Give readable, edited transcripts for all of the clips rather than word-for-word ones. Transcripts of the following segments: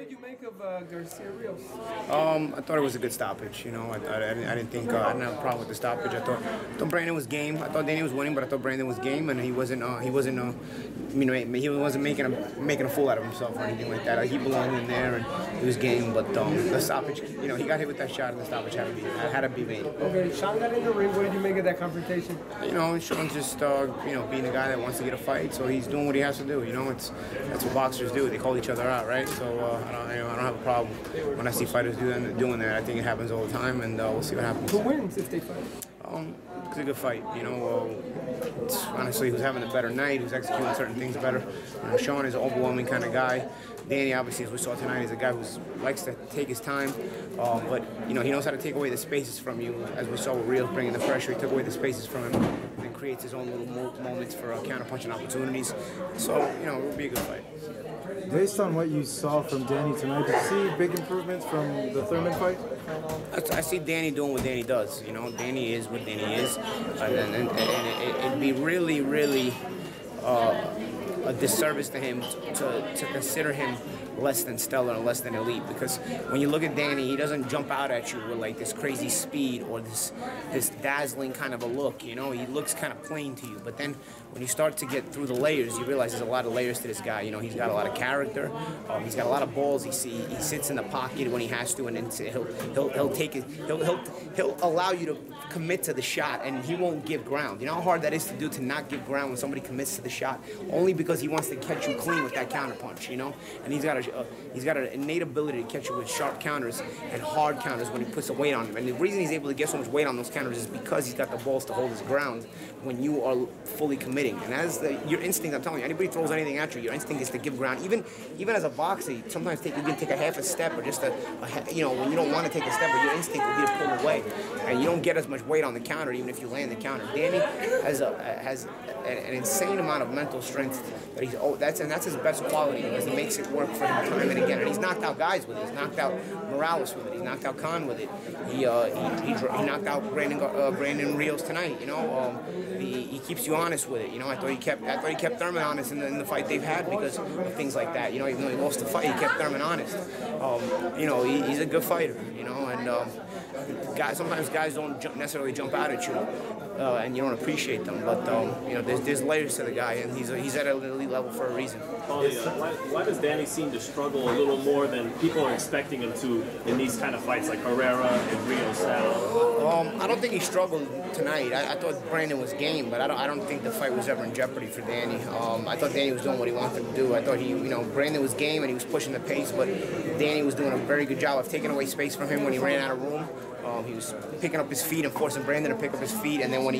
did you make of Garcia Rios? I thought it was a good stoppage. You know, I didn't think I didn't have a problem with the stoppage. I thought Brandon was game. I thought Danny was winning, but I thought Brandon was game, and he wasn't making a fool out of himself or anything like that. He belonged in there, and he was game. But the stoppage, you know, he got hit with that shot, and the stoppage had to be made. Okay, Sean got in the ring. What did you make of that confrontation? You know, Sean's just being a guy that wants to get a fight, so he's doing what he has to do. You know, that's what boxers do. They call each other out, right? So I don't have a problem when I see fighters doing that. I think it happens all the time, and we'll see what happens. Who wins if they fight? It's a good fight. You know, it's honestly who's having a better night, who's executing certain things better. You know, Sean is an overwhelming kind of guy. Danny, obviously, as we saw tonight, is a guy who likes to take his time, but you know he knows how to take away the spaces from you. As we saw with Rios bringing the pressure, he took away the spaces from him and creates his own little moments for counter-punching opportunities. So you know, it will be a good fight. Based on what you saw from Danny tonight, did you see big improvements from the Thurman fight? I see Danny doing what Danny does. You know, Danny is what Danny is, and it'd be really, really a disservice to him to consider him less than stellar and less than elite, because when you look at Danny, he doesn't jump out at you with like this crazy speed or this dazzling kind of a look. You know, he looks kind of plain to you, but then when you start to get through the layers, you realize there's a lot of layers to this guy. You know, he's got a lot of character, he's got a lot of balls. He sits in the pocket when he has to, and then he'll allow you to commit to the shot, and he won't give ground. You know how hard that is to do, to not give ground when somebody commits to the shot, only because he wants to catch you clean with that counter punch. You know, and he's got an innate ability to catch you with sharp counters and hard counters when he puts the weight on him. And the reason he's able to get so much weight on those counters is because he's got the balls to hold his ground when you are fully committing. And that is your instinct. I'm telling you, anybody throws anything at you, your instinct is to give ground. Even as a boxer, sometimes you can take a half a step, or just when you don't want to take a step, but your instinct will be to pull away, and you don't get as much weight on the counter even if you land the counter. Danny has an insane amount of mental strength that's his best quality, because he makes it work for him time and again. And he's knocked out guys with it. He's knocked out Morales with it. He's knocked out Khan with it. He knocked out Brandon Rios tonight. You know, he keeps you honest with it. You know, I thought he kept Thurman honest in the fight they've had because of things like that. You know, even though he lost the fight, he kept Thurman honest. You know, he's a good fighter. You know, and sometimes guys don't necessarily jump out at you, and you don't appreciate them. But you know, there's layers to the guy, and he's at an elite level for a reason. Why does Danny seem to struggle a little more than people are expecting him to in these kind of fights like Herrera and Rios style? I don't think he struggled tonight. I thought Brandon was game, but I don't think the fight was ever in jeopardy for Danny. I thought Danny was doing what he wanted to do. I thought Brandon was game and he was pushing the pace, but Danny was doing a very good job of taking away space from him when he ran out of room. He was picking up his feet and forcing Brandon to pick up his feet, and then when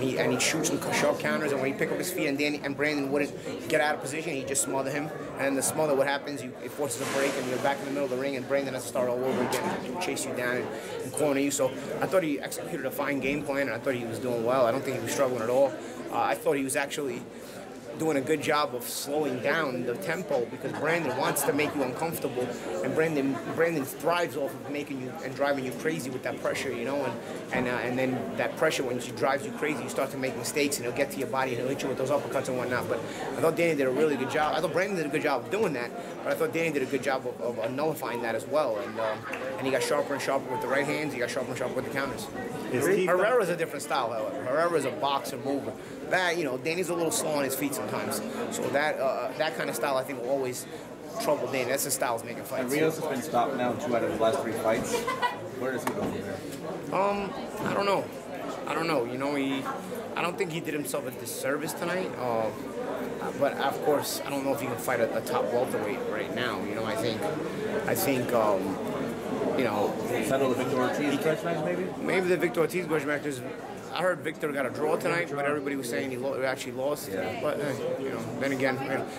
he shoots some sharp counters, and when he pick up his feet and Brandon wouldn't get out of position, he just smother him. And the smother, what happens, it forces a break, and you're back in the middle of the ring, and Brandon has to start all over again, chase you down and corner you. So I thought he executed a fine game plan, and I thought he was doing well. I don't think he was struggling at all. I thought he was actually doing a good job of slowing down the tempo, because Brandon wants to make you uncomfortable, and Brandon thrives off of making you and driving you crazy with that pressure, you know, and then that pressure, when she drives you crazy, you start to make mistakes, and he'll get to your body and he'll hit you with those uppercuts and whatnot. But I thought Danny did a really good job. I thought Brandon did a good job of doing that, but I thought Danny did a good job of nullifying that as well, and he got sharper and sharper with the right hands. He got sharper and sharper with the counters. Herrera's a different style, however. Herrera's a boxer mover. That, you know, Danny's a little slow on his feet sometimes. So that kind of style, I think, will always trouble Danny. That's the styles making fights. And Rios has been stopped now in 2 out of his last 3 fights. Where does he go from there? I don't know. You know, I don't think he did himself a disservice tonight. But of course, I don't know if he can fight a top welterweight right now. You know, I think. You know, settle the Victor Ortiz grudge match, maybe? Maybe the Victor Ortiz grudge match. I heard Victor got a draw tonight, but everybody was saying he actually lost. Yeah. But you know, then again,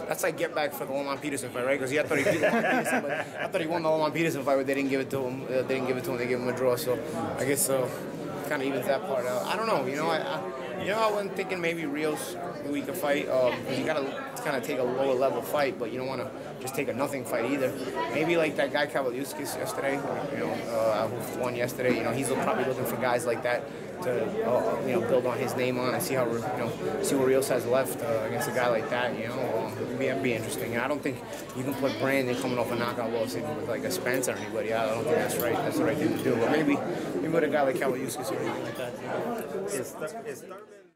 that's like get back for the Lamont Peterson fight, right? Because I thought he beat Lamont Peterson, but I thought he won the Lamont Peterson fight, but they didn't give it to him. They gave him a draw. So I guess kind of evens that part out. I don't know. You know, I wasn't thinking maybe Rios we could fight, because you gotta kind of take a lower level fight, but you don't want to just take a nothing fight either. Maybe like that guy Kavaliuskis yesterday, who won yesterday. You know, he's probably looking for guys like that build on his name on and see how see what Rios has left against a guy like that. It'd be interesting. I don't think you can put Brandon coming off a knockout loss in with like a Spence or anybody. I don't think that's right. That's the right thing to do. But maybe with a guy like Caliuskis or anything like that. Is Thurman